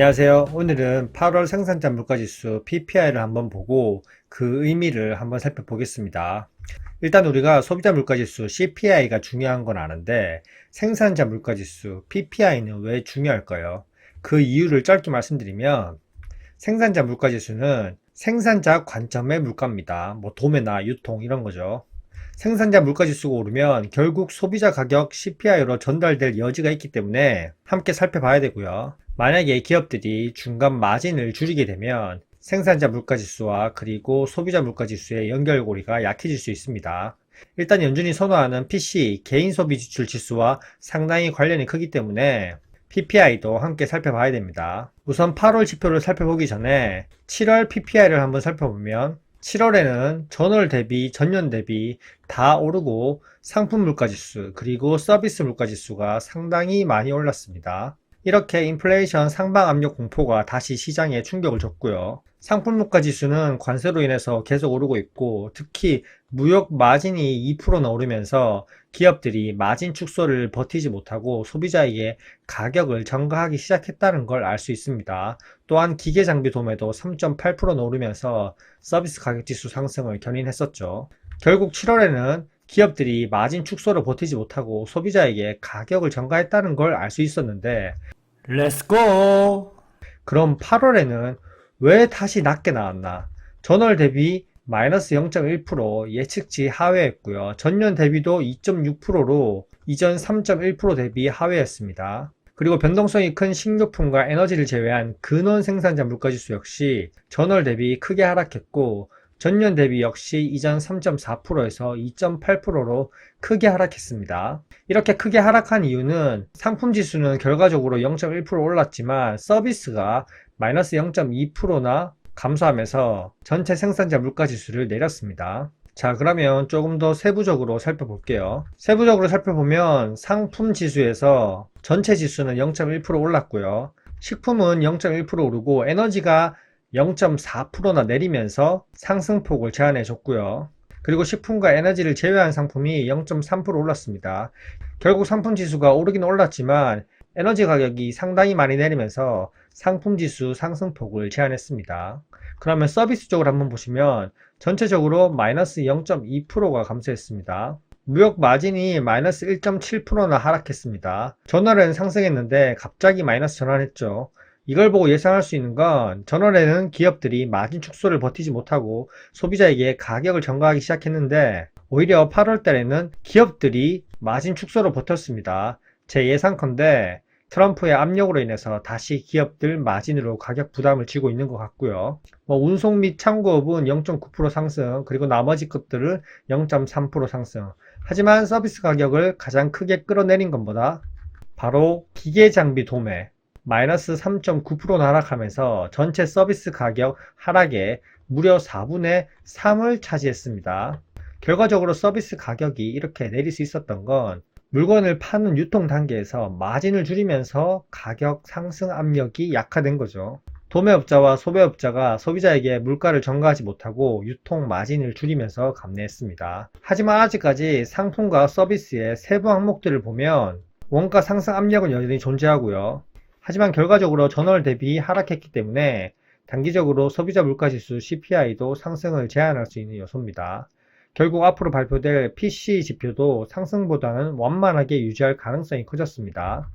안녕하세요. 오늘은 8월 생산자 물가지수 PPI를 한번 보고 그 의미를 한번 살펴보겠습니다. 일단 우리가 소비자 물가지수 CPI가 중요한 건 아는데 생산자 물가지수 PPI는 왜 중요할까요? 그 이유를 짧게 말씀드리면 생산자 물가지수는 생산자 관점의 물가입니다. 뭐 도매나 유통 이런 거죠. 생산자 물가지수가 오르면 결국 소비자 가격 CPI로 전달될 여지가 있기 때문에 함께 살펴봐야 되고요. 만약에 기업들이 중간 마진을 줄이게 되면 생산자 물가지수와 그리고 소비자 물가지수의 연결고리가 약해질 수 있습니다. 일단 연준이 선호하는 PC, 개인 소비 지출 지수와 상당히 관련이 크기 때문에 PPI도 함께 살펴봐야 됩니다. 우선 8월 지표를 살펴보기 전에 7월 PPI를 한번 살펴보면 7월에는 전월 대비, 전년 대비 다 오르고 상품 물가지수 그리고 서비스 물가지수가 상당히 많이 올랐습니다. 이렇게 인플레이션 상방 압력 공포가 다시 시장에 충격을 줬고요. 상품 물가지수는 관세로 인해서 계속 오르고 있고 특히 무역 마진이 2%나 오르면서 기업들이 마진 축소를 버티지 못하고 소비자에게 가격을 전가하기 시작했다는 걸 알 수 있습니다. 또한 기계 장비 도매도 3.8%나 오르면서 서비스 가격 지수 상승을 견인했었죠. 결국 7월에는 기업들이 마진 축소를 버티지 못하고 소비자에게 가격을 전가했다는 걸 알 수 있었는데 렛츠고! 그럼 8월에는 왜 다시 낮게 나왔나? 전월 대비 마이너스 0.1% 예측치 하회했고요. 전년 대비도 2.6%로 이전 3.1% 대비 하회했습니다. 그리고 변동성이 큰 식료품과 에너지를 제외한 근원 생산자 물가지수 역시 전월 대비 크게 하락했고 전년 대비 역시 이전 3.4%에서 2.8%로 크게 하락했습니다. 이렇게 크게 하락한 이유는 상품 지수는 결과적으로 0.1% 올랐지만 서비스가 마이너스 0.2%나 감소하면서 전체 생산자 물가지수를 내렸습니다. 자, 그러면 조금 더 세부적으로 살펴볼게요. 세부적으로 살펴보면 상품 지수에서 전체 지수는 0.1% 올랐고요. 식품은 0.1% 오르고 에너지가 0.4%나 내리면서 상승폭을 제한해 줬고요. 그리고 식품과 에너지를 제외한 상품이 0.3% 올랐습니다. 결국 상품 지수가 오르긴 올랐지만 에너지 가격이 상당히 많이 내리면서 상품 지수 상승폭을 제한했습니다. 그러면 서비스 쪽을 한번 보시면 전체적으로 마이너스 0.2%가 감소했습니다. 무역 마진이 마이너스 1.7%나 하락했습니다. 전월에는 상승했는데 갑자기 마이너스 전환했죠. 이걸 보고 예상할 수 있는 건 전월에는 기업들이 마진 축소를 버티지 못하고 소비자에게 가격을 전가하기 시작했는데 오히려 8월 달에는 기업들이 마진 축소를 버텼습니다. 제 예상컨대 트럼프의 압력으로 인해서 다시 기업들 마진으로 가격 부담을 지고 있는 것 같고요. 운송 및 창고업은 0.9% 상승, 그리고 나머지 것들은 0.3% 상승. 하지만 서비스 가격을 가장 크게 끌어내린 것보다 바로 기계 장비 도매, 마이너스 3.9%나 하락하면서 전체 서비스 가격 하락의 무려 4분의 3을 차지했습니다. 결과적으로 서비스 가격이 이렇게 내릴 수 있었던 건 물건을 파는 유통 단계에서 마진을 줄이면서 가격 상승 압력이 약화된 거죠. 도매업자와 소매업자가 소비자에게 물가를 전가하지 못하고 유통 마진을 줄이면서 감내했습니다. 하지만 아직까지 상품과 서비스의 세부 항목들을 보면 원가 상승 압력은 여전히 존재하고요. 하지만 결과적으로 전월 대비 하락했기 때문에 단기적으로 소비자 물가지수 CPI도 상승을 제한할 수 있는 요소입니다. 결국 앞으로 발표될 PC 지표도 상승보다는 완만하게 유지할 가능성이 커졌습니다.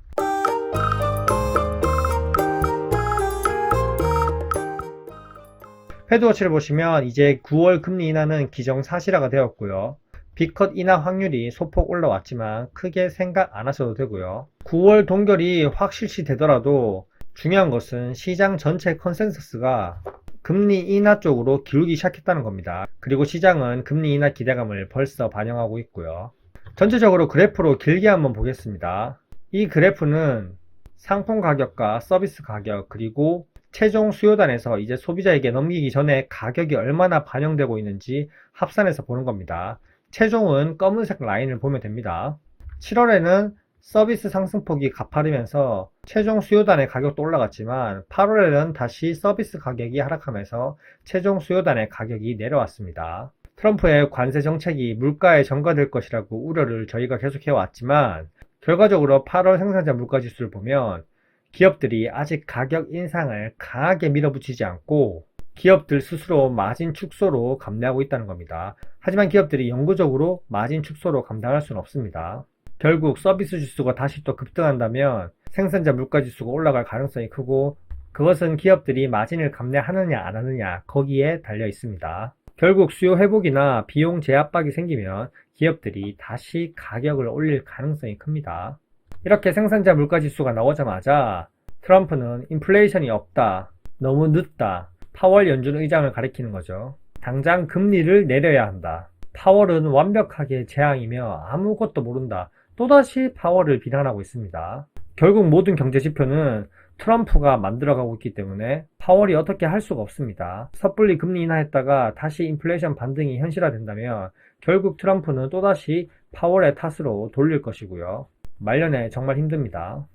헤드워치를 보시면 이제 9월 금리 인하는 기정사실화가 되었고요. B컷 인하 확률이 소폭 올라왔지만 크게 생각 안 하셔도 되고요. 9월 동결이 확 실시되더라도 중요한 것은 시장 전체 컨센서스가 금리 인하 쪽으로 기울기 시작했다는 겁니다. 그리고 시장은 금리 인하 기대감을 벌써 반영하고 있고요. 전체적으로 그래프로 길게 한번 보겠습니다. 이 그래프는 상품 가격과 서비스 가격 그리고 최종 수요단에서 이제 소비자에게 넘기기 전에 가격이 얼마나 반영되고 있는지 합산해서 보는 겁니다. 최종은 검은색 라인을 보면 됩니다. 7월에는 서비스 상승폭이 가파르면서 최종 수요단의 가격도 올라갔지만 8월에는 다시 서비스 가격이 하락하면서 최종 수요단의 가격이 내려왔습니다. 트럼프의 관세 정책이 물가에 전가될 것이라고 우려를 저희가 계속해 왔지만 결과적으로 8월 생산자 물가 지수를 보면 기업들이 아직 가격 인상을 강하게 밀어붙이지 않고 기업들 스스로 마진 축소로 감내하고 있다는 겁니다. 하지만 기업들이 영구적으로 마진 축소로 감당할 수는 없습니다. 결국 서비스 지수가 다시 또 급등한다면 생산자 물가 지수가 올라갈 가능성이 크고 그것은 기업들이 마진을 감내하느냐 안 하느냐 거기에 달려 있습니다. 결국 수요 회복이나 비용 제압박이 생기면 기업들이 다시 가격을 올릴 가능성이 큽니다. 이렇게 생산자 물가 지수가 나오자마자 트럼프는 인플레이션이 없다, 너무 늦다, 파월 연준 의장을 가리키는 거죠. 당장 금리를 내려야 한다. 파월은 완벽하게 재앙이며 아무것도 모른다. 또다시 파월을 비난하고 있습니다. 결국 모든 경제 지표는 트럼프가 만들어가고 있기 때문에 파월이 어떻게 할 수가 없습니다. 섣불리 금리 인하했다가 다시 인플레이션 반등이 현실화된다면 결국 트럼프는 또다시 파월의 탓으로 돌릴 것이고요. 말년에 정말 힘듭니다.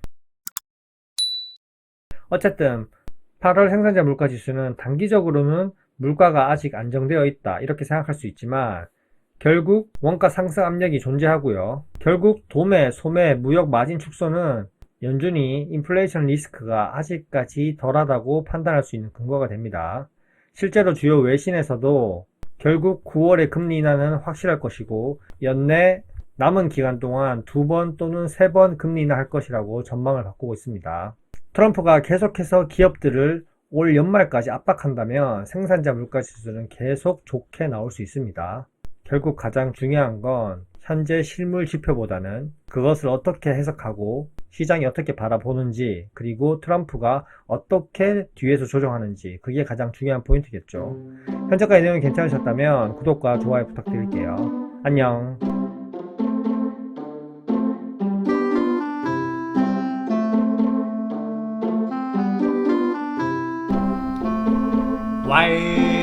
어쨌든 8월 생산자 물가 지수는 단기적으로는 물가가 아직 안정되어 있다 이렇게 생각할 수 있지만 결국 원가 상승 압력이 존재하고요. 결국 도매, 소매, 무역 마진 축소는 연준이 인플레이션 리스크가 아직까지 덜하다고 판단할 수 있는 근거가 됩니다. 실제로 주요 외신에서도 결국 9월에 금리 인하는 확실할 것이고 연내 남은 기간 동안 2번 또는 3번 금리 인하할 것이라고 전망을 바꾸고 있습니다. 트럼프가 계속해서 기업들을 올 연말까지 압박한다면 생산자 물가 지수는 계속 좋게 나올 수 있습니다. 결국 가장 중요한 건 현재 실물 지표보다는 그것을 어떻게 해석하고 시장이 어떻게 바라보는지 그리고 트럼프가 어떻게 뒤에서 조정하는지 그게 가장 중요한 포인트겠죠. 현재까지 내용이 괜찮으셨다면 구독과 좋아요 부탁드릴게요. 안녕. 와이